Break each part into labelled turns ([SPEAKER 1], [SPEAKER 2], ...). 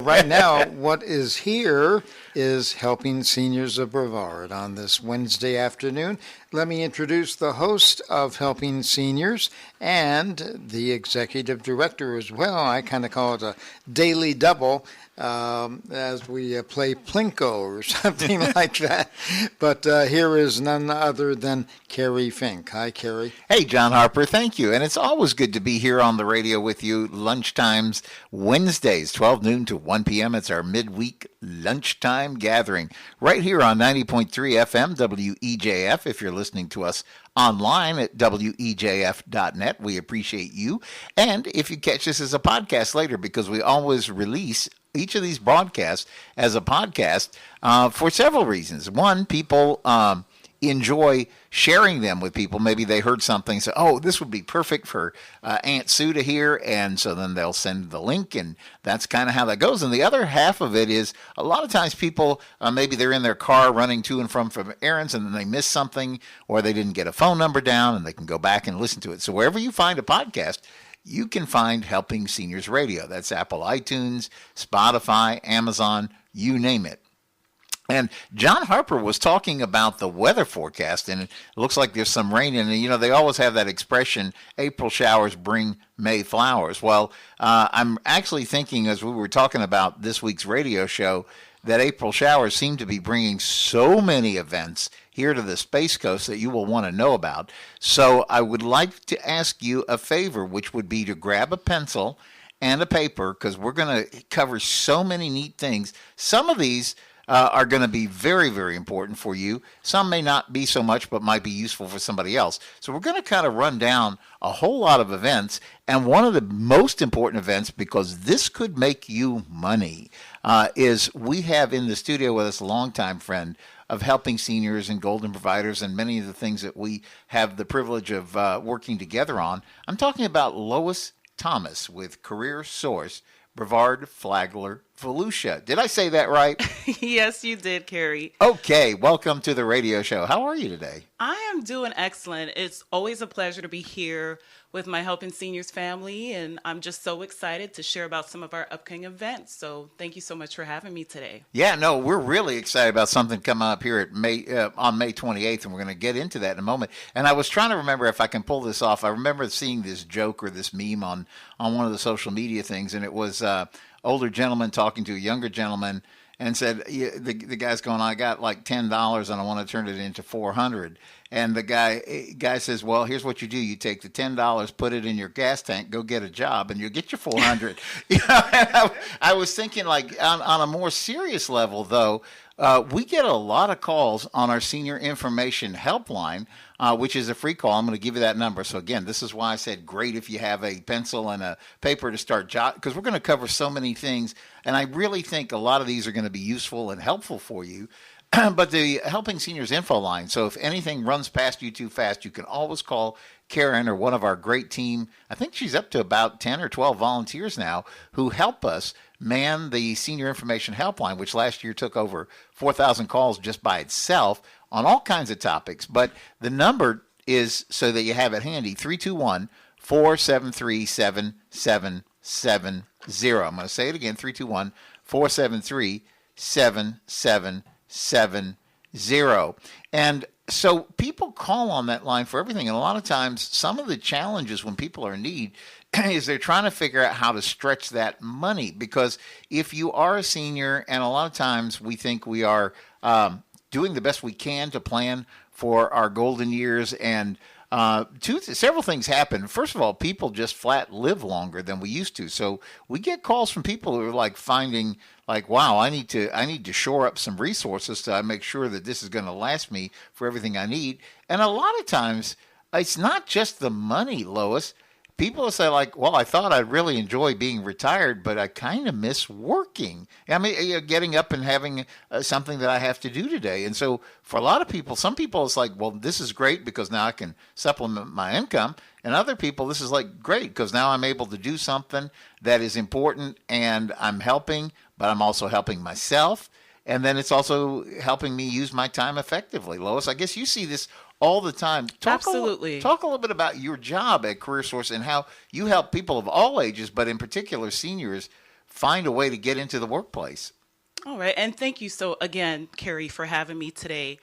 [SPEAKER 1] Right now, what is here is Helping Seniors of Brevard on this Wednesday afternoon. Let me introduce the host of Helping Seniors and the executive director as well. I kind of call it a daily double as we play Plinko or something like that. But here is none other than Kerry Fink. Hi, Kerry.
[SPEAKER 2] Hey, John Harper. Thank you. And it's always good to be here on the radio with you. Lunchtimes, Wednesdays, 12 noon to 1 p.m. It's our midweek lunchtime gathering right here on 90.3 FM WEJF. If you're listening to us online at wejf.net, we appreciate you. And if you catch this as a podcast later, because we always release each of these broadcasts as a podcast for several reasons. One, people enjoy sharing them with people. Maybe they heard something, so, oh, this would be perfect for Aunt Sue to hear, and so then they'll send the link, and that's kind of how that goes. And the other half of it is a lot of times people, maybe they're in their car running to and from errands, and then they miss something, or they didn't get a phone number down, and they can go back and listen to it. So wherever you find a podcast, you can find Helping Seniors Radio. That's Apple iTunes, Spotify, Amazon, you name it. And John Harper was talking about the weather forecast, and it looks like there's some rain in it. You know, they always have that expression, April showers bring May flowers. Well, I'm actually thinking, as we were talking about this week's radio show, that April showers seem to be bringing so many events here to the Space Coast that you will want to know about. So I would like to ask you a favor, which would be to grab a pencil and a paper, because we're going to cover so many neat things. Some of these are going to be very, very important for you. Some may not be so much, but might be useful for somebody else. So we're going to kind of run down a whole lot of events. And one of the most important events, because this could make you money, is we have in the studio with us a longtime friend of Helping Seniors and Golden Providers and many of the things that we have the privilege of working together on. I'm talking about Lois Thomas with CareerSource Brevard Flagler Volusia. Did I say that right?
[SPEAKER 3] Yes, you did, Kerry.
[SPEAKER 2] Okay, welcome to the radio show. How are you today?
[SPEAKER 3] I am doing excellent. It's always a pleasure to be here with my Helping Seniors family, and I'm just so excited to share about some of our upcoming events. So thank you so much for having me today.
[SPEAKER 2] Yeah, no, we're really excited about something coming up here at on May 28th, and we're going to get into that in a moment. And I was trying to remember if I can pull this off. I remember seeing this joke or this meme on one of the social media things, and it was older gentleman talking to a younger gentleman and said, the guy's going, I got like $10 and I want to turn it into $400. And the guy says, well, here's what you do. You take the $10, put it in your gas tank, go get a job, and you'll get your $400. I was thinking, like, on a more serious level, though, we get a lot of calls on our senior information helpline, which is a free call. I'm going to give you that number. So, again, this is why I said great if you have a pencil and a paper to start jotting, because we're going to cover so many things, and I really think a lot of these are going to be useful and helpful for you. But the Helping Seniors info line, so if anything runs past you too fast, you can always call Karen or one of our great team. I think she's up to about 10 or 12 volunteers now who help us man the Senior Information Helpline, which last year took over 4,000 calls just by itself on all kinds of topics. But the number is, so that you have it handy, 321-473-7770. I'm going to say it again, 321-473-7770. And so people call on that line for everything. And a lot of times, some of the challenges when people are in need is they're trying to figure out how to stretch that money. Because if you are a senior, and a lot of times we think we are doing the best we can to plan for our golden years, and several things happen. First of all, people just flat live longer than we used to. So we get calls from people who are like finding, like, wow, I need to shore up some resources to make sure that this is going to last me for everything I need. And a lot of times, it's not just the money, Lois. People will say, like, well, I thought I'd really enjoy being retired, but I kind of miss working. I mean, getting up and having something that I have to do today. And so for a lot of people, some people, it's like, well, this is great because now I can supplement my income. And other people, this is like great because now I'm able to do something that is important and I'm helping, but I'm also helping myself. And then it's also helping me use my time effectively. Lois, I guess you see this all the time.
[SPEAKER 3] Absolutely.
[SPEAKER 2] Talk a little bit about your job at CareerSource and how you help people of all ages, but in particular seniors, find a way to get into the workplace.
[SPEAKER 3] All right. And thank you so again, Kerry, for having me today.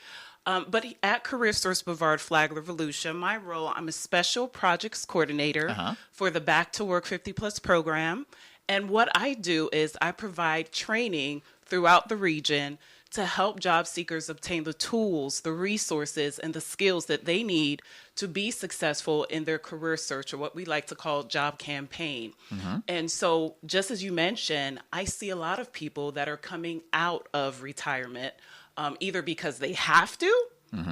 [SPEAKER 3] But at CareerSource Brevard Flagler Volusia, my role, I'm a special projects coordinator for the Back to Work 50 Plus program. And what I do is I provide training throughout the region to help job seekers obtain the tools, the resources, and the skills that they need to be successful in their career search, or what we like to call job campaign. And so, just as you mentioned, I see a lot of people that are coming out of retirement, either because they have to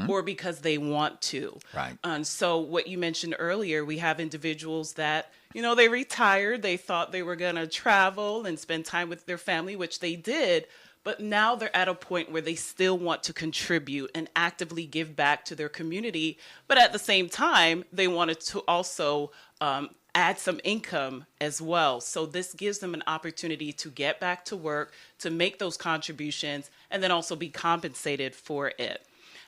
[SPEAKER 3] or because they want to.
[SPEAKER 2] Right.
[SPEAKER 3] And so what you mentioned earlier, we have individuals that, they retired, they thought they were going to travel and spend time with their family, which they did. But now they're at a point where they still want to contribute and actively give back to their community. But at the same time, they wanted to also add some income as well. So this gives them an opportunity to get back to work, to make those contributions, and then also be compensated for it.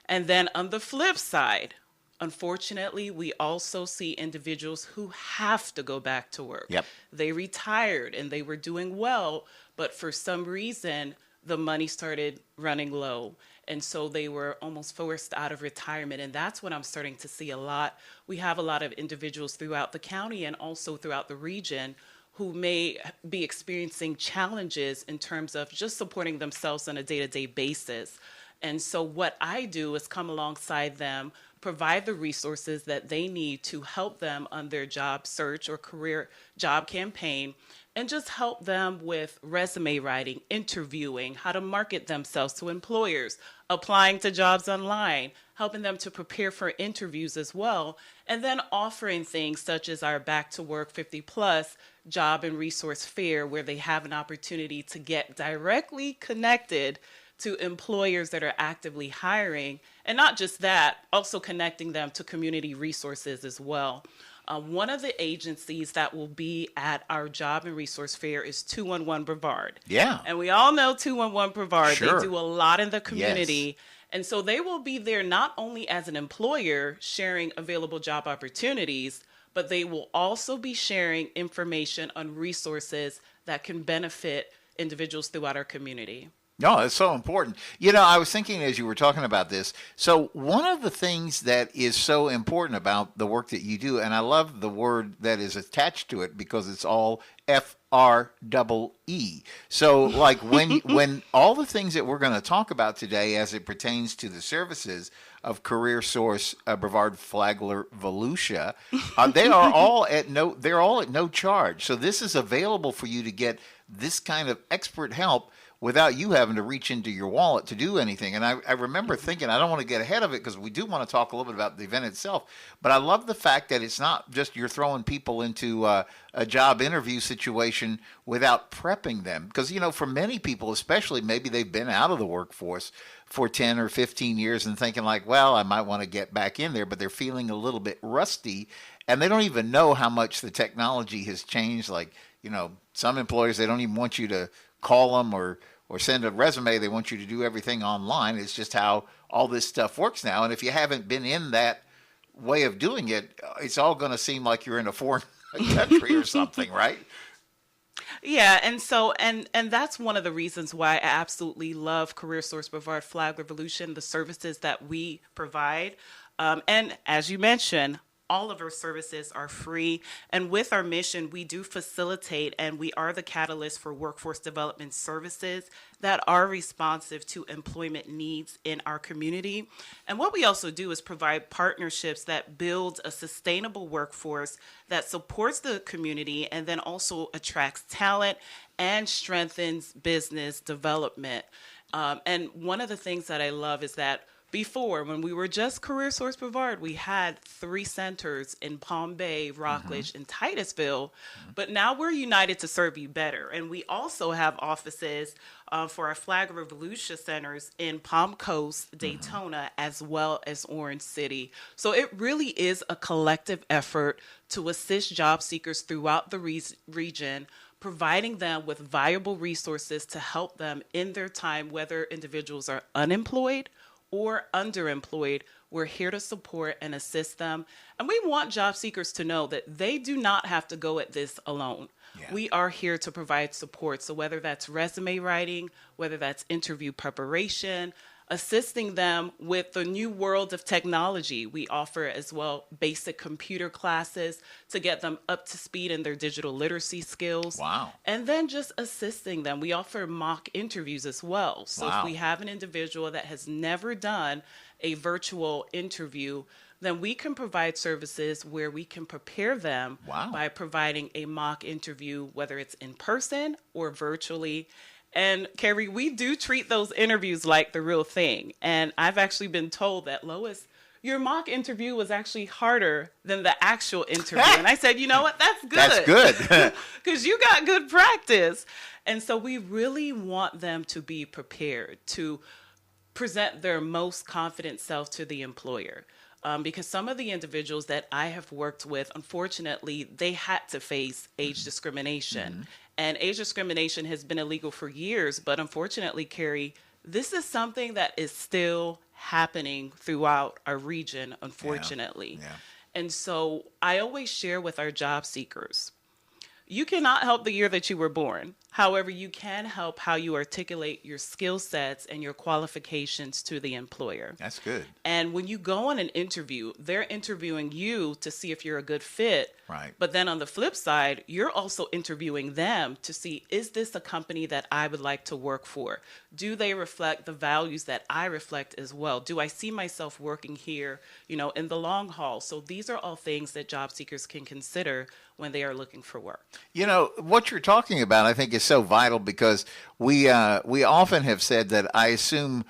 [SPEAKER 3] And then on the flip side, unfortunately, we also see individuals who have to go back to work.
[SPEAKER 2] Yep.
[SPEAKER 3] They retired and they were doing well, but for some reason, the money started running low. And so they were almost forced out of retirement. And that's what I'm starting to see a lot. We have a lot of individuals throughout the county and also throughout the region who may be experiencing challenges in terms of just supporting themselves on a day-to-day basis. And so what I do is come alongside them, provide the resources that they need to help them on their job search or career job campaign, and just help them with resume writing, interviewing, how to market themselves to employers, applying to jobs online, helping them to prepare for interviews as well, and then offering things such as our Back to Work 50 Plus job and resource fair, where they have an opportunity to get directly connected to employers that are actively hiring. And not just that, also connecting them to community resources as well. One of the agencies that will be at our job and resource fair is 211 Brevard.
[SPEAKER 2] Yeah.
[SPEAKER 3] And we all know 211 Brevard.
[SPEAKER 2] Sure.
[SPEAKER 3] They do a lot in the community.
[SPEAKER 2] Yes.
[SPEAKER 3] And so they will be there not only as an employer sharing available job opportunities, but they will also be sharing information on resources that can benefit individuals throughout our community.
[SPEAKER 2] No, it's so important. I was thinking as you were talking about this, so one of the things that is so important about the work that you do, and I love the word that is attached to it because it's all FREE. So like when all the things that we're going to talk about today as it pertains to the services of CareerSource Brevard Flagler Volusia, they're all at no charge. So this is available for you to get this kind of expert help without you having to reach into your wallet to do anything. And I remember thinking, I don't want to get ahead of it because we do want to talk a little bit about the event itself. But I love the fact that it's not just you're throwing people into a job interview situation without prepping them. Because, for many people, especially maybe they've been out of the workforce for 10 or 15 years and thinking like, well, I might want to get back in there, but they're feeling a little bit rusty. And they don't even know how much the technology has changed. Like, some employers, they don't even want you to call them or send a resume. They want you to do everything online. It's just how all this stuff works now. And if you haven't been in that way of doing it, it's all going to seem like you're in a foreign country or something, right?
[SPEAKER 3] Yeah, and so and that's one of the reasons why I absolutely love CareerSource Brevard Flagler Volusia, the services that we provide. And as you mentioned, all of our services are free. And with our mission, we do facilitate and we are the catalyst for workforce development services that are responsive to employment needs in our community. And what we also do is provide partnerships that build a sustainable workforce that supports the community and then also attracts talent and strengthens business development. And one of the things that I love is that before, when we were just CareerSource Brevard, we had 3 centers in Palm Bay, Rockledge, and Titusville. But now we're united to serve you better. And we also have offices for our Flagler Volusia centers in Palm Coast, Daytona, as well as Orange City. So it really is a collective effort to assist job seekers throughout the region, providing them with viable resources to help them in their time, whether individuals are unemployed or underemployed. We're here to support and assist them. And we want job seekers to know that they do not have to go at this alone.
[SPEAKER 2] Yeah.
[SPEAKER 3] We are here to provide support. So whether that's resume writing, whether that's interview preparation, assisting them with the new world of technology. We offer as well basic computer classes to get them up to speed in their digital literacy skills.
[SPEAKER 2] Wow.
[SPEAKER 3] And then just assisting them. We offer mock interviews as well. So
[SPEAKER 2] Wow.
[SPEAKER 3] if we have an individual that has never done a virtual interview, then we can provide services where we can prepare them
[SPEAKER 2] Wow.
[SPEAKER 3] by providing a mock interview, whether it's in person or virtually. And Kerry, we do treat those interviews like the real thing. And I've actually been told that, Lois, your mock interview was actually harder than the actual interview. And I said, you know what? That's good.
[SPEAKER 2] That's good.
[SPEAKER 3] Because you got good practice. And so we really want them to be prepared to present their most confident self to the employer. Because some of the individuals that I have worked with, unfortunately, they had to face age discrimination. Mm-hmm. And age discrimination has been illegal for years. But unfortunately, Kerry, this is something that is still happening throughout our region, unfortunately.
[SPEAKER 2] Yeah.
[SPEAKER 3] And so I always share with our job seekers, you cannot help the year that you were born. However, you can help how you articulate your skill sets and your qualifications to the employer.
[SPEAKER 2] That's good.
[SPEAKER 3] And when you go on an interview, they're interviewing you to see if you're a good fit.
[SPEAKER 2] Right.
[SPEAKER 3] But then on the flip side, you're also interviewing them to see, is this a company that I would like to work for? Do they reflect the values that I reflect as well? Do I see myself working here, in the long haul? So these are all things that job seekers can consider when they are looking for work.
[SPEAKER 2] What you're talking about, I think, is so vital because we often have said that I assume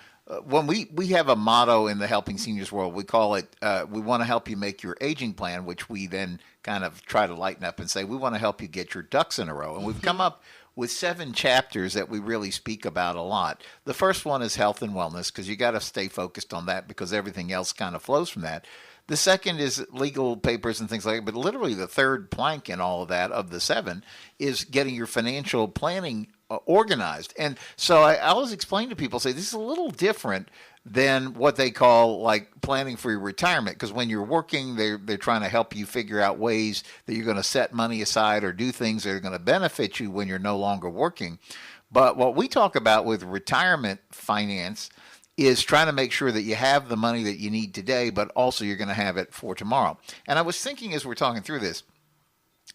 [SPEAKER 2] when we have a motto in the helping seniors world, we call it, we want to help you make your aging plan, which we then kind of try to lighten up and say, we want to help you get your ducks in a row. And we've come up with 7 chapters that we really speak about a lot. The first one is health and wellness, because you got to stay focused on that because everything else kind of flows from that. The second is legal papers and things like that. But literally the third plank in all of that of the 7 is getting your financial planning organized. And so I always explain to people, say, this is a little different than what they call like planning for your retirement. Because when you're working, they're trying to help you figure out ways that you're going to set money aside or do things that are going to benefit you when you're no longer working. But what we talk about with retirement finance is trying to make sure that you have the money that you need today, but also you're going to have it for tomorrow. And I was thinking as we're talking through this,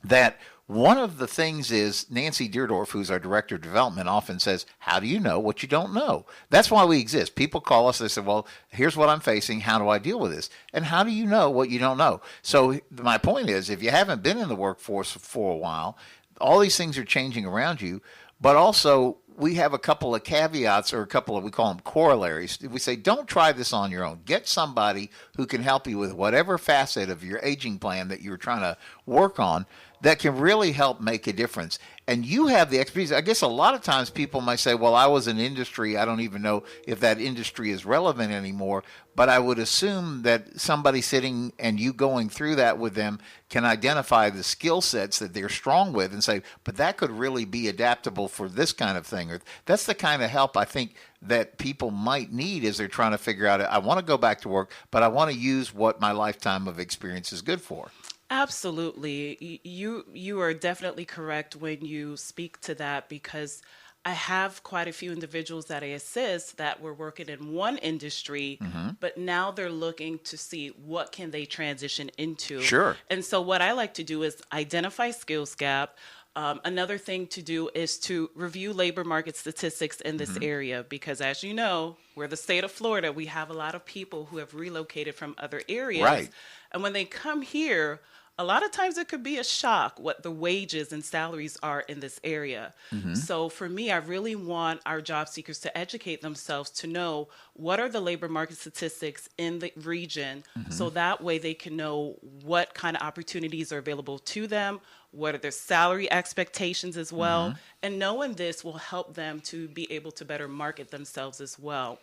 [SPEAKER 2] that one of the things is Nancy Deerdorf, who's our director of development, often says, how do you know what you don't know? That's why we exist. People call us, they say, well, here's what I'm facing. How do I deal with this? And how do you know what you don't know? So my point is, if you haven't been in the workforce for a while, all these things are changing around you, but also we have a couple of caveats or a couple of, we call them corollaries. We say, don't try this on your own. Get somebody who can help you with whatever facet of your aging plan that you're trying to work on that can really help make a difference. And you have the expertise. I guess a lot of times people might say, well, I was in industry. I don't even know if that industry is relevant anymore. But I would assume that somebody sitting and you going through that with them can identify the skill sets that they're strong with and say, but that could really be adaptable for this kind of thing. Or that's the kind of help I think that people might need as they're trying to figure out, I want to go back to work, but I want to use what my lifetime of experience is good for.
[SPEAKER 3] Absolutely. You are definitely correct when you speak to that, because I have quite a few individuals that I assist that were working in one industry, but now they're looking to see what can they transition into.
[SPEAKER 2] Sure.
[SPEAKER 3] And so what I like to do is identify skills gap. Another thing to do is to review labor market statistics in this area, because as you know, we're the state of Florida. We have a lot of people who have relocated from other areas.
[SPEAKER 2] Right.
[SPEAKER 3] And when they come here, a lot of times it could be a shock what the wages and salaries are in this area. So for me, I really want our job seekers to educate themselves to know what are the labor market statistics in the region, so that way they can know what kind of opportunities are available to them, what are their salary expectations as well. And knowing this will help them to be able to better market themselves as well.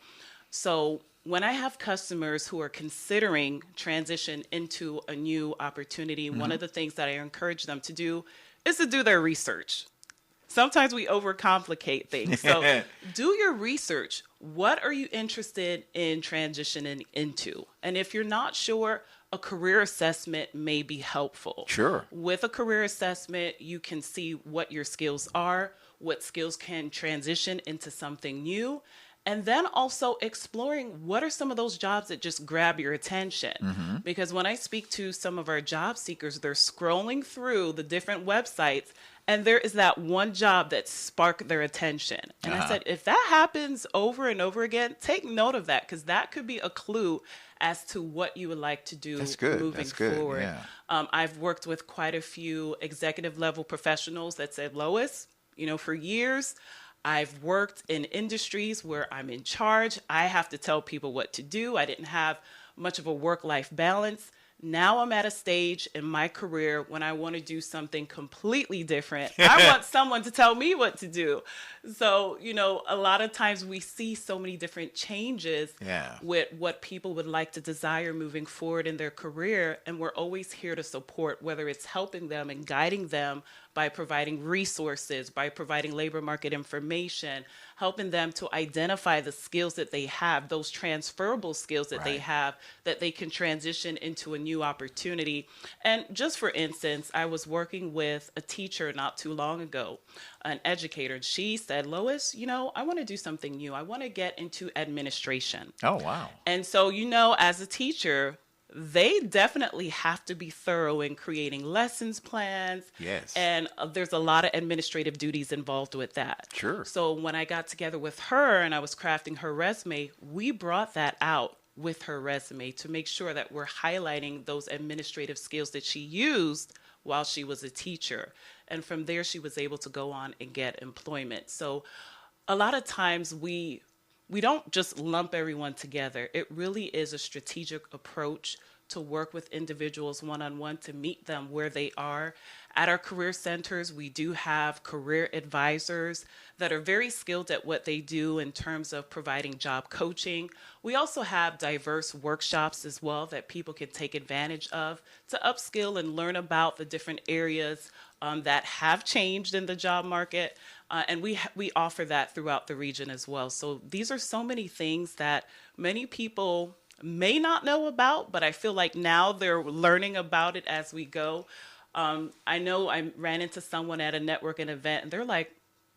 [SPEAKER 3] So when I have customers who are considering transition into a new opportunity, one of the things that I encourage them to do is to do their research. Sometimes we overcomplicate things. So do your research. What are you interested in transitioning into? And if you're not sure, a career assessment may be helpful.
[SPEAKER 2] Sure.
[SPEAKER 3] With a career assessment, you can see what your skills are, what skills can transition into something new, and then also exploring what are some of those jobs that just grab your attention.
[SPEAKER 2] Mm-hmm.
[SPEAKER 3] Because when I speak to some of our job seekers, they're scrolling through the different websites and there is that one job that sparked their attention. And I said, if that happens over and over again, take note of that, because that could be a clue as to what you would like to do moving forward.
[SPEAKER 2] Yeah.
[SPEAKER 3] I've worked with quite a few executive level professionals that said, Lois, for years, I've worked in industries where I'm in charge. I have to tell people what to do. I didn't have much of a work-life balance. Now I'm at a stage in my career when I want to do something completely different. I want someone to tell me what to do. So, a lot of times we see so many different changes with what people would like to desire moving forward in their career. And we're always here to support, whether it's helping them and guiding them by providing resources, by providing labor market information, helping them to identify the skills that they have, those transferable skills that they have, that they can transition into a new opportunity. And just for instance, I was working with a teacher not too long ago, an educator, and she said, Lois, I want to do something new. I want to get into administration.
[SPEAKER 2] Oh, wow.
[SPEAKER 3] And so, as a teacher, they definitely have to be thorough in creating lessons plans.
[SPEAKER 2] Yes.
[SPEAKER 3] And there's a lot of administrative duties involved with that.
[SPEAKER 2] Sure.
[SPEAKER 3] So when I got together with her and I was crafting her resume, we brought that out with her resume to make sure that we're highlighting those administrative skills that she used while she was a teacher. And from there, she was able to go on and get employment. So a lot of times we don't just lump everyone together. It really is a strategic approach to work with individuals one-on-one, to meet them where they are. At our career centers, we do have career advisors that are very skilled at what they do in terms of providing job coaching. We also have diverse workshops as well that people can take advantage of to upskill and learn about the different areas that have changed in the job market. And we offer that throughout the region as well. So these are so many things that many people may not know about, but I feel like now they're learning about it as we go. I know I ran into someone at a networking event and they're like,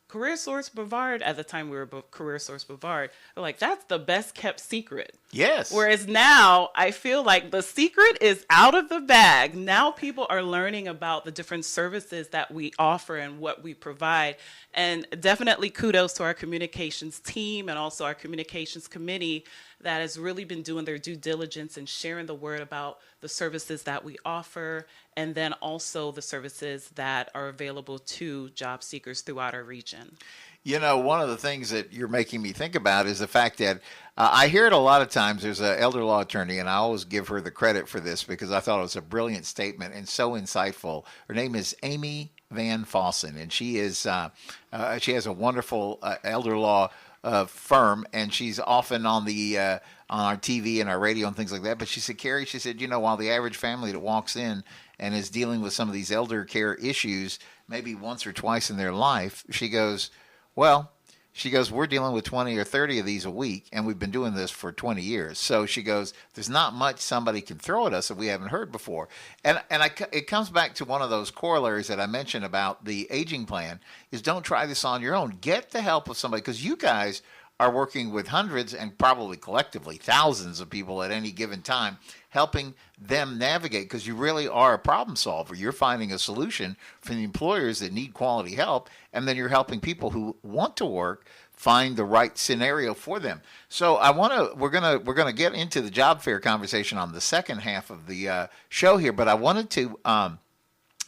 [SPEAKER 3] CareerSource Brevard, at the time we were CareerSource Brevard, they're like, that's the best kept secret.
[SPEAKER 2] Yes.
[SPEAKER 3] Whereas now I feel like the secret is out of the bag. Now people are learning about the different services that we offer and what we provide. And definitely kudos to our communications team and also our communications committee that has really been doing their due diligence and sharing the word about the services that we offer, and then also the services that are available to job seekers throughout our region.
[SPEAKER 2] One of the things that you're making me think about is the fact that I hear it a lot of times. There's an elder law attorney, and I always give her the credit for this because I thought it was a brilliant statement and so insightful. Her name is Amy Van Fossen, and she has a wonderful elder law firm, and she's often on our TV and our radio and things like that. But she said, Kerry, while the average family that walks in and is dealing with some of these elder care issues maybe once or twice in their life, she goes, we're dealing with 20 or 30 of these a week, and we've been doing this for 20 years. So she goes, there's not much somebody can throw at us that we haven't heard before. And it comes back to one of those corollaries that I mentioned about the aging plan is don't try this on your own. Get the help of somebody, because you guys are working with hundreds and probably collectively thousands of people at any given time, helping them navigate, because you really are a problem solver. You're finding a solution for the employers that need quality help, and then you're helping people who want to work find the right scenario for them. So we're gonna get into the job fair conversation on the second half of the show here, but I wanted to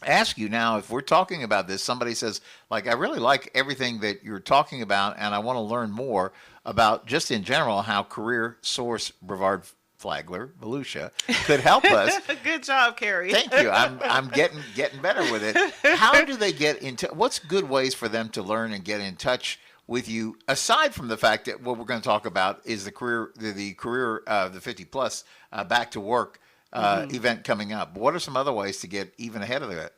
[SPEAKER 2] ask you now, if we're talking about this, somebody says, I really like everything that you're talking about, and I want to learn more about just in general how CareerSource Brevard Flagler Volusia could help us.
[SPEAKER 3] Good job, Kerry.
[SPEAKER 2] Thank you. I'm getting better with it. How do they get into? What's good ways for them to learn and get in touch with you? Aside from the fact that what we're going to talk about is the 50 plus back to work event coming up. What are some other ways to get even ahead of that?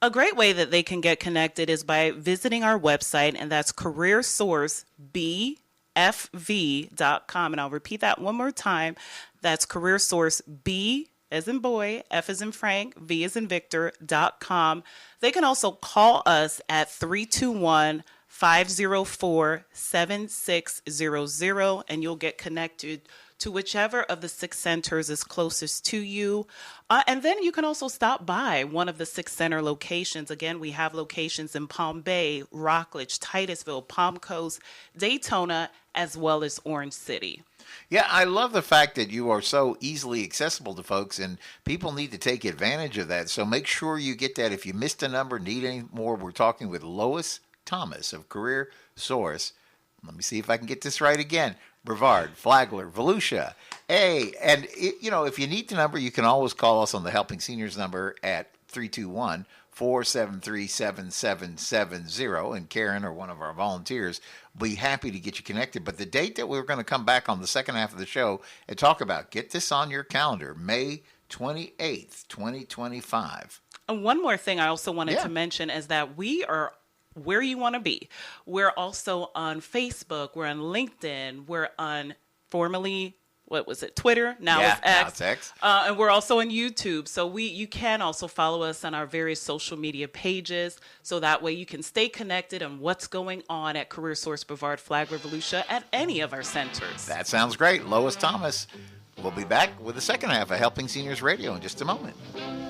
[SPEAKER 3] A great way that they can get connected is by visiting our website, and that's CareerSourceBFV.com. And I'll repeat that one more time. That's CareerSourceB, as in boy, F as in Frank, V as in Victor.com. They can also call us at 321-504-7600, and you'll get connected to whichever of the 6 centers is closest to you. And then you can also stop by one of the 6 center locations. Again, we have locations in Palm Bay, Rockledge, Titusville, Palm Coast, Daytona, as well as Orange City.
[SPEAKER 2] Yeah, I love the fact that you are so easily accessible to folks, and people need to take advantage of that. So make sure you get that. If you missed a number, need any more, we're talking with Lois Thomas of CareerSource. Let me see if I can get this right again. Brevard, Flagler, Volusia. And if you need the number, you can always call us on the Helping Seniors number at 321-473-7770. And Karen or one of our volunteers will be happy to get you connected. But the date that we're going to come back on the second half of the show and talk about, get this on your calendar, May 28th, 2025.
[SPEAKER 3] And one more thing I also wanted to mention is that we are where you want to be. We're also on Facebook. We're on LinkedIn. We're on formerly, Twitter? Now it's X.
[SPEAKER 2] Now it's X.
[SPEAKER 3] And we're also on YouTube. So you can also follow us on our various social media pages. So that way you can stay connected on what's going on at CareerSource Brevard Flagler Volusia at any of our centers.
[SPEAKER 2] That sounds great. Lois Thomas. We'll be back with the second half of Helping Seniors Radio in just a moment.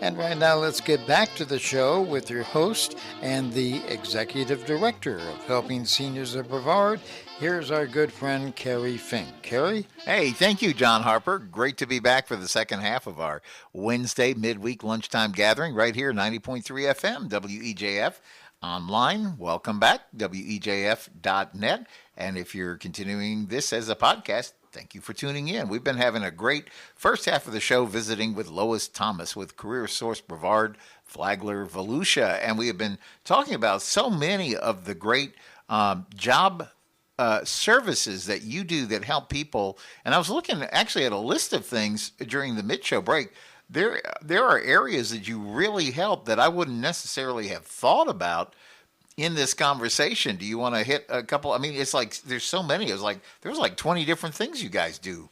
[SPEAKER 1] And right now, let's get back to the show with your host and the Executive Director of Helping Seniors of Brevard. Here's our good friend, Kerry Fink. Kerry?
[SPEAKER 2] Hey, thank you, John Harper. Great to be back for the second half of our Wednesday midweek lunchtime gathering right here, 90.3 FM, WEJF. Online, welcome back, WEJF.net. And if you're continuing this as a podcast, thank you for tuning in. We've been having a great first half of the show visiting with Lois Thomas with CareerSource Brevard Flagler Volusia. And we have been talking about so many of the great job services that you do that help people. And I was looking actually at a list of things during the mid-show break. There are areas that you really help that I wouldn't necessarily have thought about in this conversation. Do you want to hit a couple? I mean, it's like there's so many. It was like there's like 20 different things you guys do.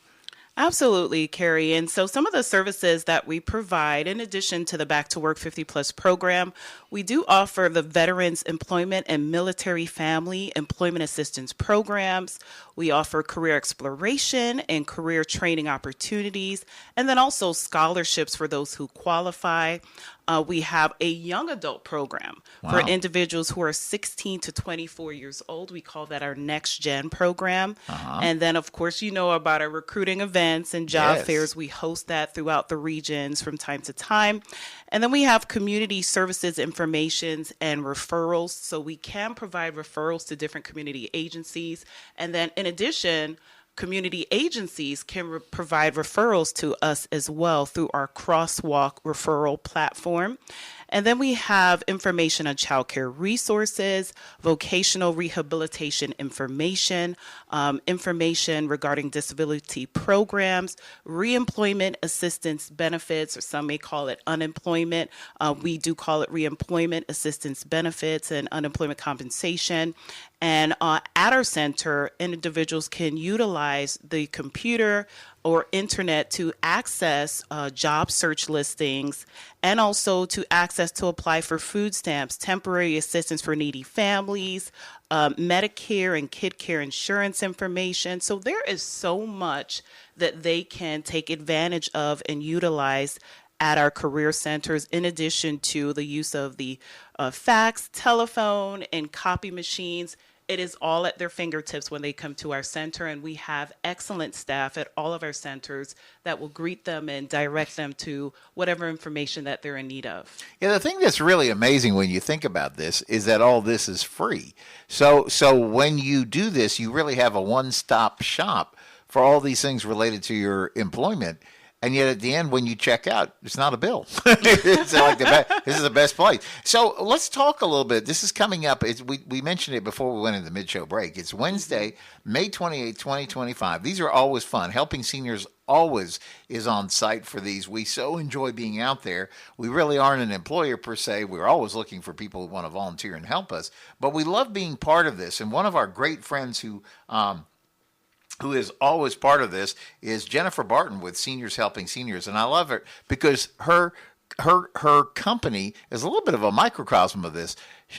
[SPEAKER 3] Absolutely, Kerry. And so some of the services that we provide, in addition to the Back to Work 50 Plus program, we do offer the Veterans Employment and Military Family Employment Assistance programs. We offer career exploration and career training opportunities, and then also scholarships for those who qualify. We have a young adult program for individuals who are 16 to 24 years old. We call that our Next Gen program. And then, of course, you know about our recruiting events and job fairs. We host that throughout the regions from time to time. And then we have community services, informations, and referrals. So we can provide referrals to different community agencies. And then in addition, community agencies can provide referrals to us as well through our Crosswalk referral platform. And then we have information on child care resources, vocational rehabilitation information, information regarding disability programs, reemployment assistance benefits, or some may call it unemployment. We do call it reemployment assistance benefits and unemployment compensation. And at our center, individuals can utilize the computer or internet to access job search listings, and also to access to apply for food stamps, temporary assistance for needy families, Medicare and kid care insurance information. So there is so much that they can take advantage of and utilize at our career centers, in addition to the use of the fax, telephone, and copy machines. It is all at their fingertips when they come to our center, and we have excellent staff at all of our centers that will greet them and direct them to whatever information that they're in need of.
[SPEAKER 2] Yeah, the thing that's really amazing when you think about this is that all this is free. So when you do this, you really have a one-stop shop for all these things related to your employment. And yet at the end, when you check out, it's not a bill. It's like this is the best place. So let's talk a little bit. This is coming up. We mentioned it before we went into the mid-show break. It's Wednesday, May 28, 2025. These are always fun. Helping Seniors always is on site for these. We so enjoy being out there. We really aren't an employer per se. We're always looking for people who want to volunteer and help us. But we love being part of this. And one of our great friends who who is always part of this, is Jennifer Barton with Seniors Helping Seniors. And I love her because her company is a little bit of a microcosm of this.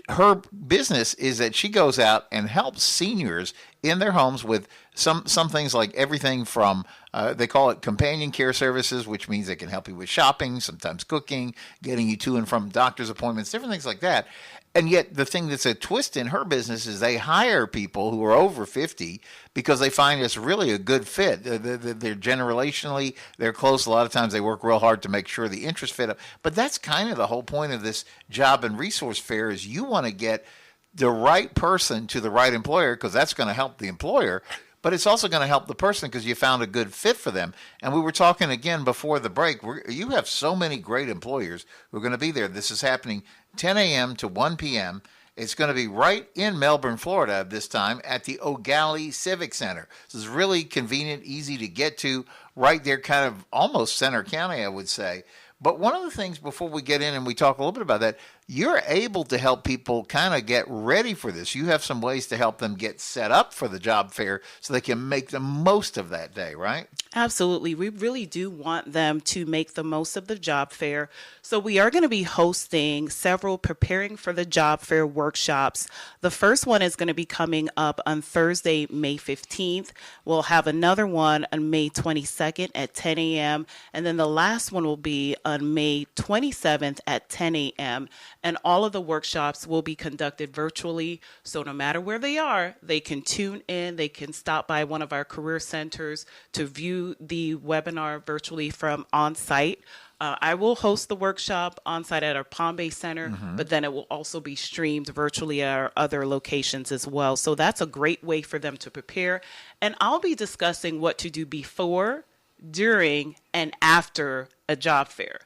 [SPEAKER 2] Her business is that she goes out and helps seniors in their homes with some things like everything from, they call it companion care services, which means they can help you with shopping, sometimes cooking, getting you to and from doctor's appointments, different things like that. And yet the thing that's a twist in her business is they hire people who are over 50 because they find it's really a good fit. They're generationally, they're close. A lot of times they work real hard to make sure the interests fit up. But that's kind of the whole point of this job and resource fair is you want to get the right person to the right employer because that's going to help the employer. But it's also going to help the person because you found a good fit for them. And we were talking again before the break. You have so many great employers who are going to be there. This is happening 10 a.m. to 1 p.m. It's going to be right in Melbourne, Florida this time at the Eau Gallie Civic Center. This is really convenient, easy to get to, right there, kind of almost center county, I would say. But one of the things before we get in and we talk a little bit about that, you're able to help people kind of get ready for this. You have some ways to help them get set up for the job fair so they can make the most of that day, right?
[SPEAKER 3] Absolutely. We really do want them to make the most of the job fair. So we are going to be hosting several preparing for the job fair workshops. The first one is going to be coming up on Thursday, May 15th. We'll have another one on May 22nd at 10 a.m. And then the last one will be on May 27th at 10 a.m. And all of the workshops will be conducted virtually. So no matter where they are, they can tune in. They can stop by one of our career centers to view the webinar virtually from on-site. I will host the workshop on-site at our Palm Bay Center, but then it will also be streamed virtually at our other locations as well. So that's a great way for them to prepare. And I'll be discussing what to do before, during, and after a job fair.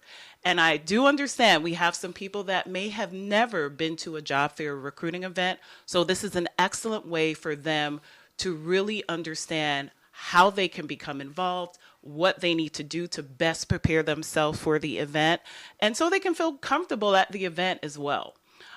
[SPEAKER 3] And I do understand we have some people that may have never been to a job fair or recruiting event. So this is an excellent way for them to really understand how they can become involved, what they need to do to best prepare themselves for the event, and so they can feel comfortable at the event as well.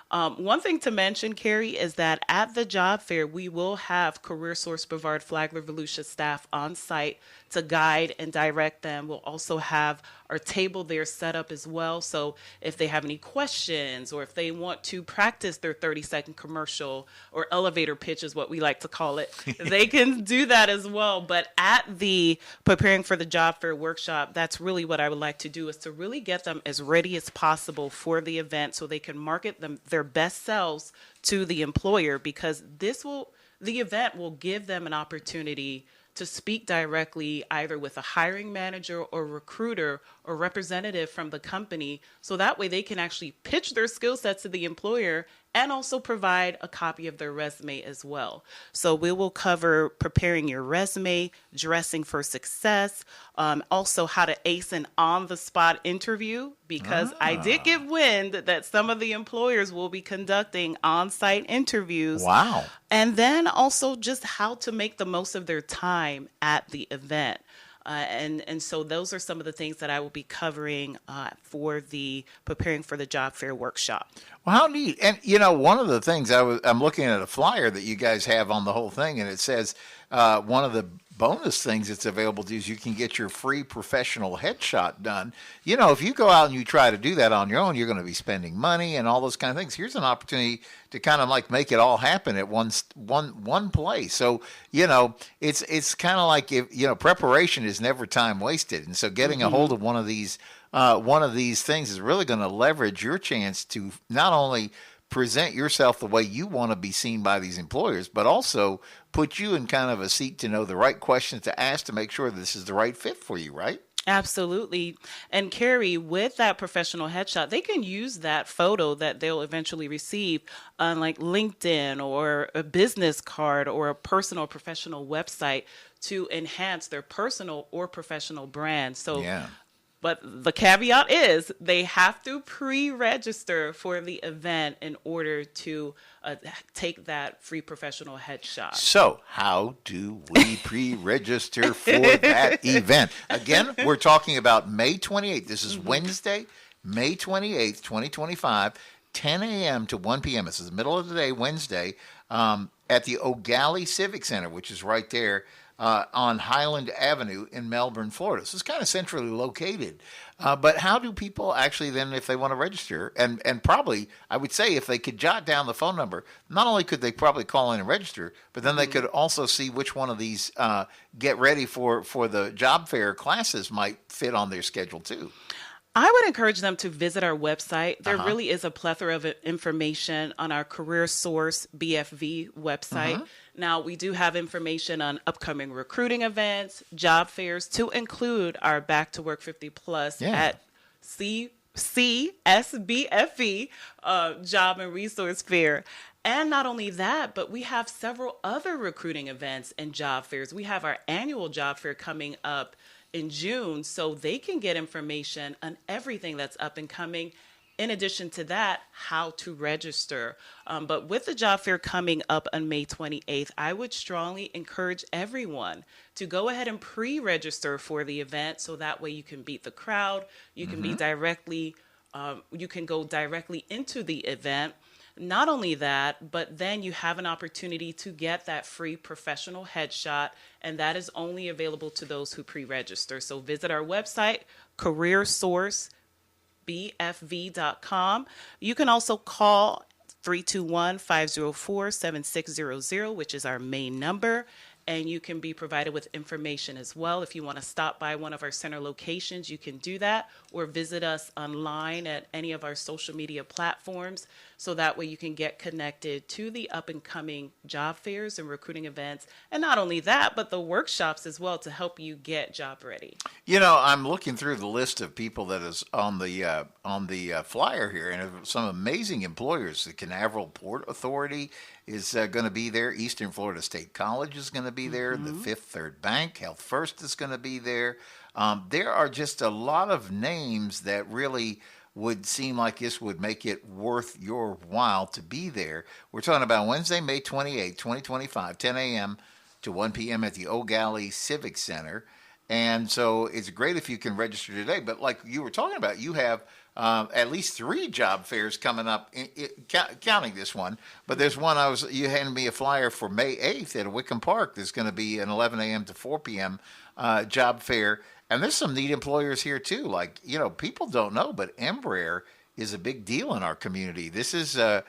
[SPEAKER 3] One thing to mention, Kerry, is that at the job fair, we will have CareerSource Brevard Flagler Volusia staff on site to guide and direct them. We'll also have our table there set up as well. So if they have any questions or if they want to practice their 30-second commercial or elevator pitch is what we like to call it, they can do that as well. But at the Preparing for the Job Fair workshop, that's really what I would like to do, is to really get them as ready as possible for the event so they can market their best selves to the employer, because the event will give them an opportunity to speak directly either with a hiring manager or recruiter or representative from the company. So that way they can actually pitch their skill sets to the employer and also provide a copy of their resume as well. So we will cover preparing your resume, dressing for success, also how to ace an on-the-spot interview, because I did get wind that some of the employers will be conducting on-site interviews.
[SPEAKER 2] Wow.
[SPEAKER 3] And then also just how to make the most of their time at the event. And so those are some of the things that I will be covering for the Preparing for the Job Fair workshop.
[SPEAKER 2] Well, how neat. And, one of the things I'm looking at a flyer that you guys have on the whole thing, and it says one of the bonus things that's available to you is you can get your free professional headshot done. If you go out and you try to do that on your own, you're going to be spending money and all those kind of things. Here's an opportunity to kind of like make it all happen at one place. So, it's kind of like, preparation is never time wasted. And so getting a hold of one of these things is really going to leverage your chance to not only present yourself the way you want to be seen by these employers, but also put you in kind of a seat to know the right questions to ask to make sure this is the right fit for you, right?
[SPEAKER 3] Absolutely. And Kerry, with that professional headshot, they can use that photo that they'll eventually receive on like LinkedIn or a business card or a personal or professional website to enhance their personal or professional brand. So
[SPEAKER 2] yeah.
[SPEAKER 3] But the caveat is they have to pre-register for the event in order to take that free professional headshot.
[SPEAKER 2] So how do we pre-register for that event? Again, we're talking about May 28th. This is Wednesday, May 28th, 2025, 10 a.m. to 1 p.m. This is the middle of the day, Wednesday. at the Eau Gallie Civic Center, which is right there on Highland Avenue in Melbourne, Florida. So it's kind of centrally located. But how do people actually then, if they want to register, and probably, I would say if they could jot down the phone number, not only could they probably call in and register, but then they could also see which one of these get ready for the job fair classes might fit on their schedule too.
[SPEAKER 3] I would encourage them to visit our website. There really is a plethora of information on our CareerSource BFV website. Now, we do have information on upcoming recruiting events, job fairs, to include our Back to Work 50 Plus at CSBFE Job and Resource Fair. And not only that, but we have several other recruiting events and job fairs. We have our annual job fair coming up in June, so they can get information on everything that's up and coming. In addition to that, how to register. But with the job fair coming up on May 28th, I would strongly encourage everyone to go ahead and pre-register for the event, so that way you can beat the crowd. You can be you can go directly into the event. Not only that, but then you have an opportunity to get that free professional headshot, and that is only available to those who pre-register. So visit our website, CareerSourceBFV.com. You can also call 321-504-7600, which is our main number, and you can be provided with information as well. If you want to stop by one of our center locations, you can do that, or visit us online at any of our social media platforms, so that way you can get connected to the up-and-coming job fairs and recruiting events, and not only that, but the workshops as well to help you get job ready.
[SPEAKER 2] You know, I'm looking through the list of people that is on the flyer here, and some amazing employers. The Canaveral Port Authority is going to be there. Eastern Florida State College is going to be there. The Fifth Third Bank, Health First is going to be there. There are just a lot of names that really would seem like this would make it worth your while to be there. We're talking about Wednesday, May 28, 2025, 10 a.m. to 1 p.m. at the Eau Gallie Civic Center. And so it's great if you can register today. But like you were talking about, you have at least 3 job fairs coming up, counting this one. But there's one you handed me a flyer for May 8th at Wickham Park. There's going to be an 11 a.m. to 4 p.m. Job fair. And there's some neat employers here too. Like, you know, people don't know, but Embraer is a big deal in our community. This is, I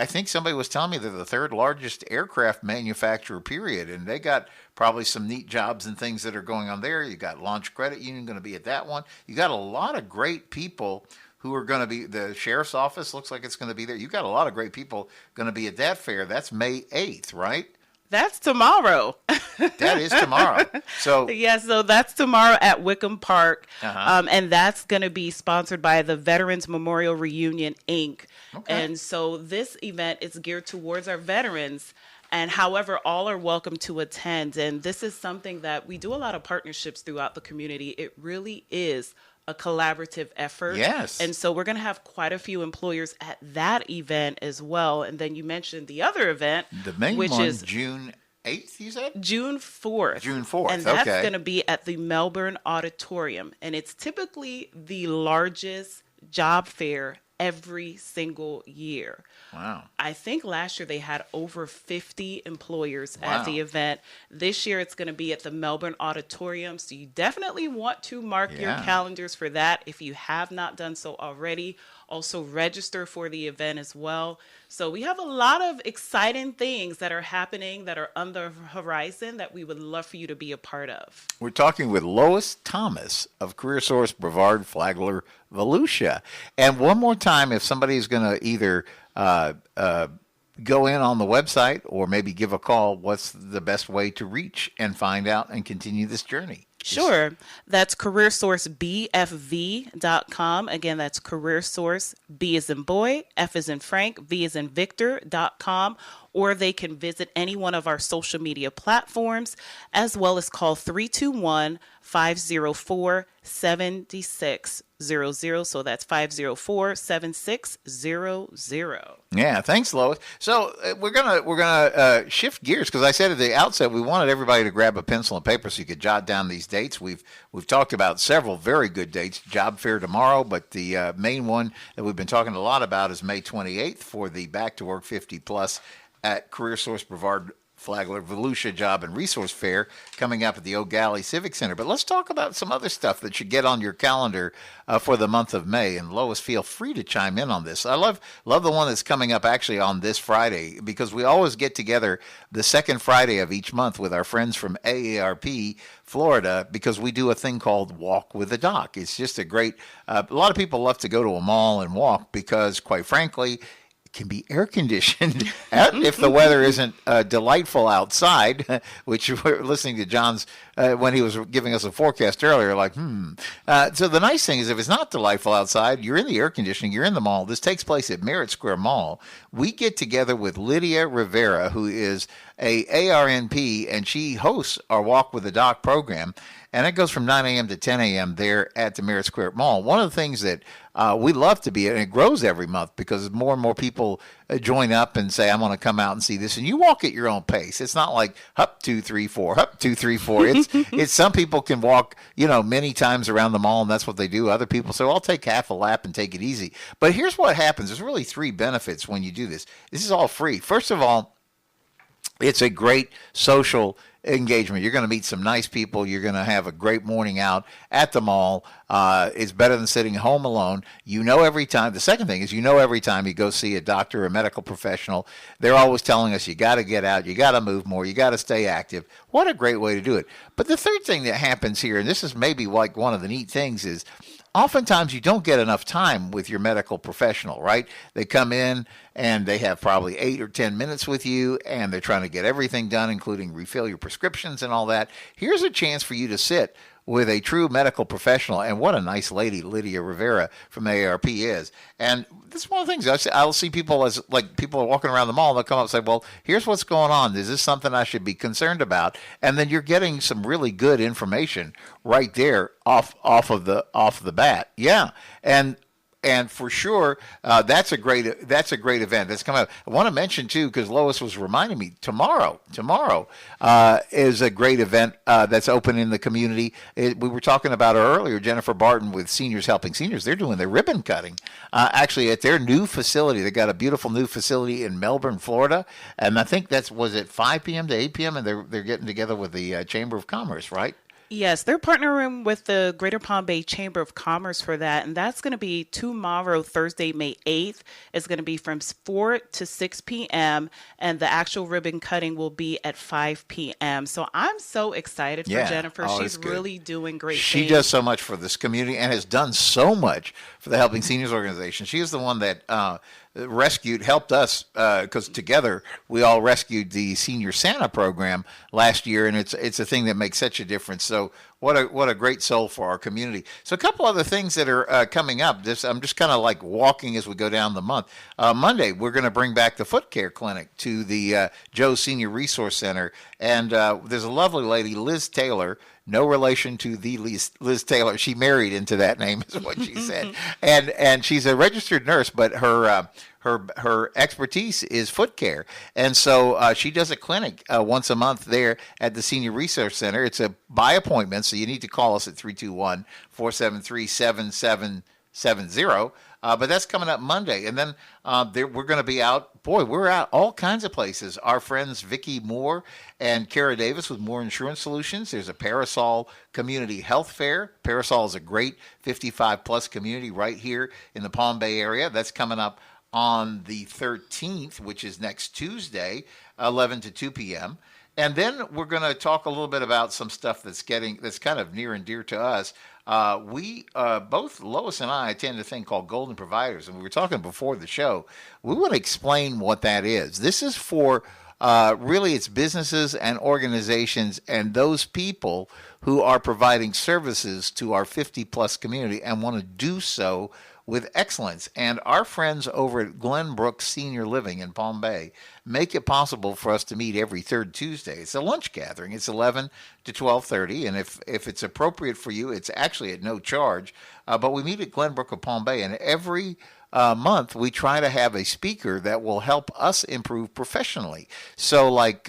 [SPEAKER 2] think somebody was telling me they're the 3rd largest aircraft manufacturer, period. And they got probably some neat jobs and things that are going on there. You got Launch Credit Union going to be at that one. You got a lot of great people who are going to be, the sheriff's office looks like it's going to be there. You got a lot of great people going to be at that fair. That's May 8th, right?
[SPEAKER 3] That's tomorrow.
[SPEAKER 2] That is tomorrow. So
[SPEAKER 3] so that's tomorrow at Wickham Park, and that's going to be sponsored by the Veterans Memorial Reunion, Inc. Okay. And so this event is geared towards our veterans. And however, all are welcome to attend. And this is something that we do a lot of partnerships throughout the community. It really is a collaborative effort.
[SPEAKER 2] Yes.
[SPEAKER 3] And so we're going to have quite a few employers at that event as well. And then you mentioned the other event,
[SPEAKER 2] the main
[SPEAKER 3] which
[SPEAKER 2] one,
[SPEAKER 3] is
[SPEAKER 2] June 8th, you said?
[SPEAKER 3] June 4th.
[SPEAKER 2] June 4th,
[SPEAKER 3] and that's going to be at the Melbourne Auditorium. And it's typically the largest job fair every single year.
[SPEAKER 2] Wow.
[SPEAKER 3] I think last year they had over 50 employers at the event. This year it's going to be at the Melbourne Auditorium. So you definitely want to mark your calendars for that if you have not done so already. Also register for the event as well. So we have a lot of exciting things that are happening that are on the horizon that we would love for you to be a part of.
[SPEAKER 2] We're talking with Lois Thomas of CareerSource Brevard Flagler Volusia. And one more time, if somebody's going to either go in on the website or maybe give a call, what's the best way to reach and find out and continue this journey?
[SPEAKER 3] Sure. That's CareerSourceBFV.com. Again, that's CareerSource, B as in boy, F as in Frank, V as in Victor.com. Or they can visit any one of our social media platforms, as well as call 321-504-7600. So that's 504-7600.
[SPEAKER 2] Yeah, thanks, Lois. So we're gonna shift gears, because I said at the outset we wanted everybody to grab a pencil and paper so you could jot down these dates. We've talked about several very good dates. Job fair tomorrow, but the main one that we've been talking a lot about is May 28th for the Back to Work 50 Plus at CareerSource Brevard Flagler Volusia Job and Resource Fair coming up at the Eau Gallie Civic Center. But let's talk about some other stuff that should get on your calendar for the month of May. And Lois, feel free to chime in on this. I love the one that's coming up actually on this Friday, because we always get together the second Friday of each month with our friends from AARP Florida, because we do a thing called Walk with the Doc. It's just a great, a lot of people love to go to a mall and walk because, quite frankly, can be air conditioned if the weather isn't delightful outside, which we're listening to John's when he was giving us a forecast earlier, like, So the nice thing is, if it's not delightful outside, you're in the air conditioning, you're in the mall. This takes place at Merritt Square Mall. We get together with Lydia Rivera, who is a ARNP, and she hosts our Walk with the Doc program. And it goes from 9 a.m. to 10 a.m. there at the Merritt Square Mall. One of the things that we love to be, and it grows every month because more and more people join up and say, I want to come out and see this. And you walk at your own pace. It's not like, up, 2, 3, 4, up, 2, 3, 4. It's some people can walk, many times around the mall, and that's what they do. Other people say, I'll take half a lap and take it easy. But here's what happens. There's really 3 benefits when you do this. This is all free. First of all, it's a great social engagement. You're going to meet some nice people. You're going to have a great morning out at the mall. It's better than sitting home alone. Every time. The second thing is, every time you go see a doctor or a medical professional, they're always telling us you got to get out, you got to move more, you got to stay active. What a great way to do it. But the third thing that happens here, and this is maybe like one of the neat things, is oftentimes you don't get enough time with your medical professional, right? They come in and they have probably 8 or 10 minutes with you, and they're trying to get everything done, including refill your prescriptions and all that. Here's a chance for you to sit with a true medical professional, and what a nice lady Lydia Rivera from AARP is. And this is one of the things I'll see people as, like, people are walking around the mall, they'll come up and say, well, here's what's going on. Is this something I should be concerned about? And then you're getting some really good information right there off the bat. Yeah. And for sure, that's a great event that's coming up. I want to mention too, because Lois was reminding me, tomorrow is a great event that's open in the community. We were talking about her earlier, Jennifer Barton with Seniors Helping Seniors. They're doing their ribbon cutting actually at their new facility. They got a beautiful new facility in Melbourne, Florida, and I think was at 5 p.m. to 8 p.m. and they're getting together with the Chamber of Commerce, right?
[SPEAKER 3] Yes, they're partnering with the Greater Palm Bay Chamber of Commerce for that, and that's going to be tomorrow, Thursday, May 8th. It's going to be from 4 to 6 p.m., and the actual ribbon cutting will be at 5 p.m. So I'm so excited for Jennifer. She's really doing great things.
[SPEAKER 2] She does so much for this community and has done so much for the Helping Seniors organization. She is the one that helped us because together we all rescued the Senior Santa program last year, and it's a thing that makes such a difference. So what a great soul for our community. So a couple other things that are coming up. I'm just kind of like walking as we go down the month. Monday, we're going to bring back the foot care clinic to the Joe Senior Resource Center, and there's a lovely lady, Liz Taylor. No relation to the Liz Taylor. She married into that name, is what she said. And she's a registered nurse, but her expertise is foot care. And so she does a clinic once a month there at the Senior Resource Center. It's by appointment, so you need to call us at 321-473-7770. But that's coming up Monday. And then we're going to be out. Boy, we're out all kinds of places. Our friends Vicki Moore and Kara Davis with Moore Insurance Solutions. There's a Parasol Community Health Fair. Parasol is a great 55-plus community right here in the Palm Bay area. That's coming up on the 13th, which is next Tuesday, 11 to 2 p.m. And then we're going to talk a little bit about some stuff that's kind of near and dear to us. Both Lois and I attend a thing called Golden Providers, and we were talking before the show. We want to explain what that is. This is for really it's businesses and organizations and those people who are providing services to our 50-plus community and want to do so with excellence. And our friends over at Glenbrook Senior Living in Palm Bay make it possible for us to meet every third Tuesday. It's a lunch gathering. It's 11 to 12:30, and if it's appropriate for you, it's actually at no charge. But we meet at Glenbrook of Palm Bay, and every month, we try to have a speaker that will help us improve professionally. So, like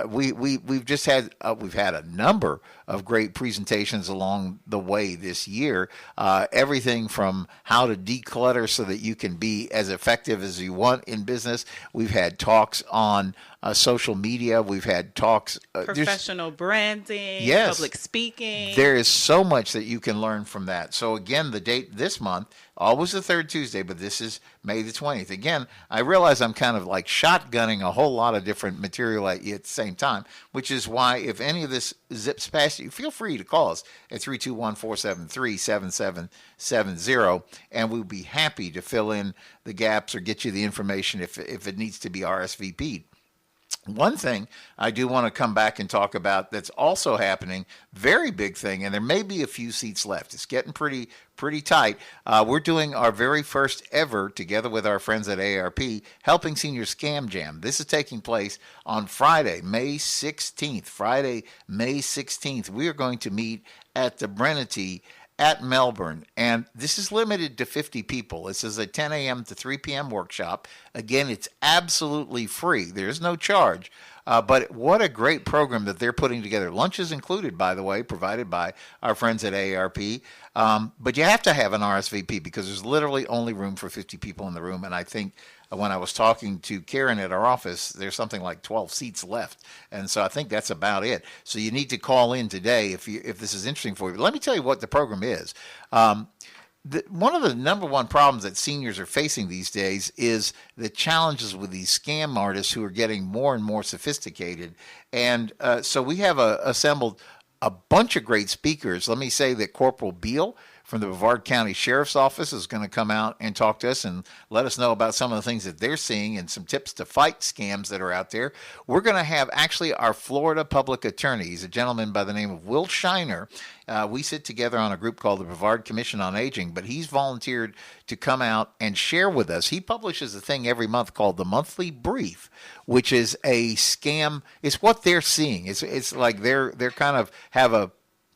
[SPEAKER 2] we've just had we've had a number of great presentations along the way this year. Everything from how to declutter so that you can be as effective as you want in business. We've had talks on social media. We've had talks
[SPEAKER 3] professional branding,
[SPEAKER 2] yes,
[SPEAKER 3] public speaking.
[SPEAKER 2] There is so much that you can learn from that. So again, the date this month, always the third Tuesday, but this is May the 20th. Again, I realize I'm kind of like shotgunning a whole lot of different material at you at the same time, which is why if any of this zips past you, feel free to call us at 321-473-7770, and we'll be happy to fill in the gaps or get you the information if it needs to be RSVP'd. One thing I do want to come back and talk about that's also happening, very big thing, and there may be a few seats left. It's getting pretty tight. We're doing our very first ever, together with our friends at AARP, Helping Seniors Scam Jam. This is taking place on Friday, May 16th. Friday, May 16th, we are going to meet at the Brenity at Melbourne, and this is limited to 50 people. This is a 10 a.m. to 3 p.m. workshop. Again, it's absolutely free. There's no charge, but what a great program that they're putting together. Lunch is included, by the way, provided by our friends at AARP, but you have to have an RSVP because there's literally only room for 50 people in the room, and I think when I was talking to Karen at our office, there's something like 12 seats left. And so I think that's about it. So you need to call in today if this is interesting for you. But let me tell you what the program is. One of the number one problems that seniors are facing these days is the challenges with these scam artists who are getting more and more sophisticated. And so we have assembled a bunch of great speakers. Let me say that Corporal Beal from the Brevard County Sheriff's Office is going to come out and talk to us and let us know about some of the things that they're seeing and some tips to fight scams that are out there. We're going to have actually our Florida public attorney. He's a gentleman by the name of Will Shiner. We sit together on a group called the Brevard Commission on Aging, but he's volunteered to come out and share with us. He publishes a thing every month called the Monthly Brief, which is a scam. It's what they're seeing. It's like they're kind of have a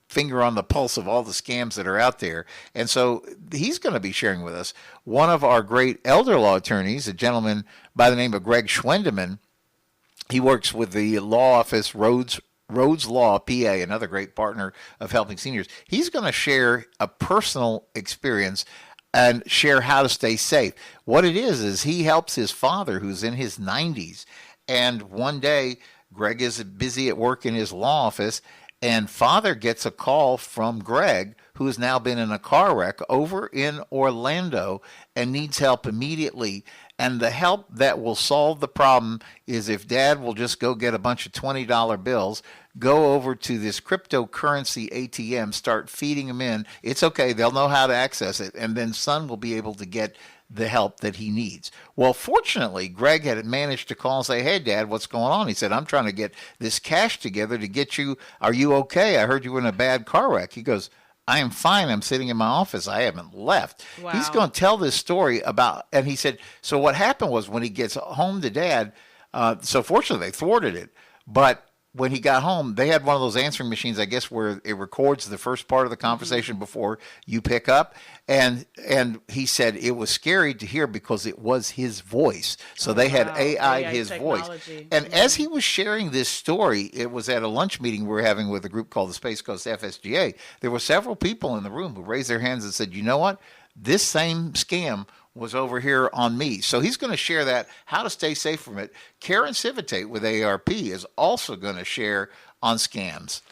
[SPEAKER 2] finger on the pulse of all the scams that are out there. And so he's going to be sharing with us. One of our great elder law attorneys, a gentleman by the name of Greg Schwendeman, he works with the law office Rhodes Law, PA, another great partner of Helping Seniors. He's going to share a personal experience and share how to stay safe. What it is he helps his father who's in his 90s. And one day, Greg is busy at work in his law office, and father gets a call from Greg, who has now been in a car wreck over in Orlando and needs help immediately. And the help that will solve the problem is if dad will just go get a bunch of $20 bills, go over to this cryptocurrency ATM, start feeding them in. It's okay. They'll know how to access it. And then son will be able to get the help that he needs. Well, fortunately, Greg had managed to call and say, "Hey, Dad, what's going on?" He said, "I'm trying to get this cash together to get you. Are you okay? I heard you were in a bad car wreck." He goes, "I am fine. I'm sitting in my office. I haven't left."
[SPEAKER 3] Wow.
[SPEAKER 2] He's going to tell this story about, and he said, so what happened was when he gets home to Dad, so fortunately they thwarted it, but when he got home, they had one of those answering machines, I guess, where it records the first part of the conversation before you pick up. And he said it was scary to hear because it was his voice. So they had AI'd his technology. Voice. And as he was sharing this story, it was at a lunch meeting we were having with a group called the Space Coast FSGA. There were several people in the room who raised their hands and said, "You know what? This same scam was over here on me." So he's going to share that, how to stay safe from it. Karen Civitate with AARP is also going to share on scams.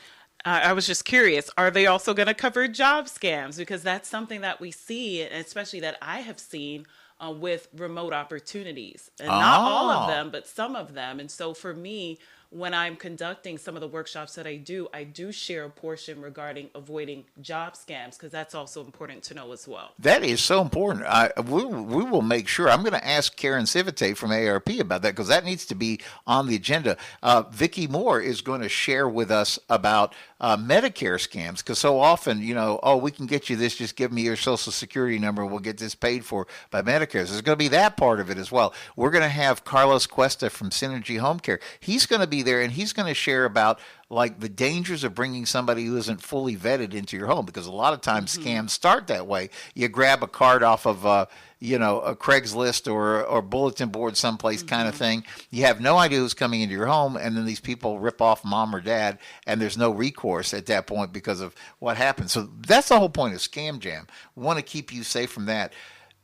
[SPEAKER 3] I was just curious, are they also going to cover job scams? Because that's something that we see, and especially that I have seen with remote opportunities. And not all of them, but some of them. And so for me, when I'm conducting some of the workshops that I do share a portion regarding avoiding job scams, because that's also important to know as well.
[SPEAKER 2] That is so important. We will make sure. I'm going to ask Karen Civitate from AARP about that because that needs to be on the agenda. Vicki Moore is going to share with us about Medicare scams, because so often, we can get you this, just give me your Social Security number and we'll get this paid for by Medicare. So there's going to be that part of it as well. We're going to have Carlos Cuesta from Synergy Home Care. He's going to be there, and he's going to share about like the dangers of bringing somebody who isn't fully vetted into your home, because a lot of times scams start that way. You grab a card off of a Craigslist or bulletin board someplace kind of thing. You have no idea who's coming into your home, and then these people rip off mom or dad, and there's no recourse at that point because of what happened. So that's the whole point of Scam Jam. We want to keep you safe from that.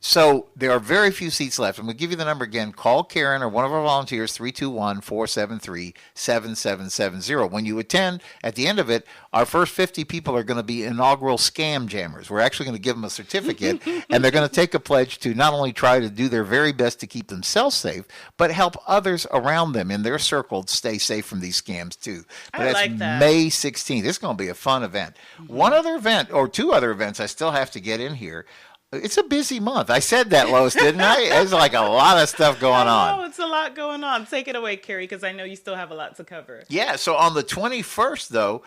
[SPEAKER 2] So there are very few seats left. I'm going to give you the number again. Call Karen or one of our volunteers, 321-473-7770. When you attend, at the end of it, our first 50 people are going to be inaugural Scam Jammers. We're actually going to give them a certificate, and they're going to take a pledge to not only try to do their very best to keep themselves safe, but help others around them in their circle stay safe from these scams too. But
[SPEAKER 3] I like that.
[SPEAKER 2] May 16th. It's going to be a fun event. One other event, or two other events I still have to get in here. It's a busy month. I said that, Lois, didn't I? There's like a lot of stuff going on.
[SPEAKER 3] Oh, it's a lot going on. Take it away, Kerry, because I know you still have a lot to cover.
[SPEAKER 2] Yeah. So on the 21st, though,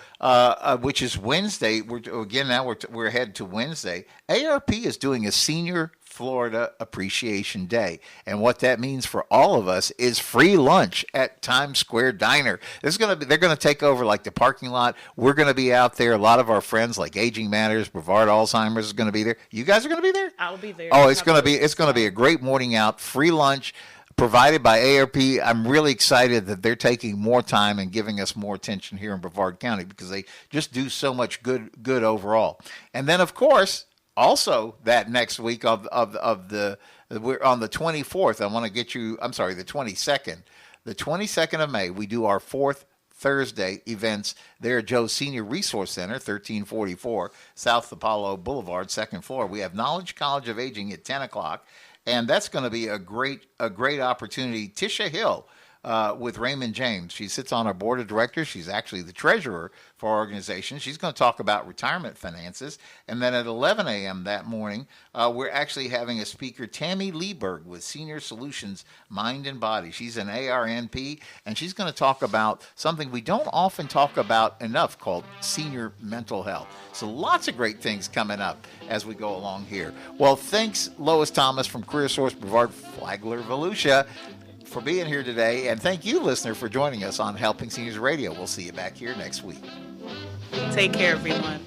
[SPEAKER 2] which is Wednesday, we're headed to Wednesday. ARP is doing a Senior Florida Appreciation Day, and what that means for all of us is free lunch at Times Square Diner. They're going to take over like the parking lot. We're going to be out there. A lot of our friends like Aging Matters, Brevard Alzheimer's is going to be there. You guys are going to be there?
[SPEAKER 3] I'll be there.
[SPEAKER 2] Oh, it's going to be a great morning out. Free lunch provided by ARP. I'm really excited that they're taking more time and giving us more attention here in Brevard County, because they just do so much good overall. And then, of course, also that next week we're on the 24th. I want to get you. I'm sorry, the 22nd. The 22nd of May, we do our fourth Thursday events there at Joe's Senior Resource Center, 1344 South Apollo Boulevard, second floor. We have Knowledge College of Aging at 10 o'clock, and that's going to be a great opportunity. Tisha Hill with Raymond James. She sits on our board of directors. She's actually the treasurer for our organization. She's going to talk about retirement finances. And then at 11 a.m. that morning, we're actually having a speaker, Tammy Lieberg with Senior Solutions Mind and Body. She's an ARNP, and she's going to talk about something we don't often talk about enough called senior mental health. So lots of great things coming up as we go along here. Well, thanks, Lois Thomas from CareerSource Brevard Flagler Volusia, for being here today, and thank you, listener, for joining us on Helping Seniors Radio. We'll see you back here next week.
[SPEAKER 3] Take care, everyone.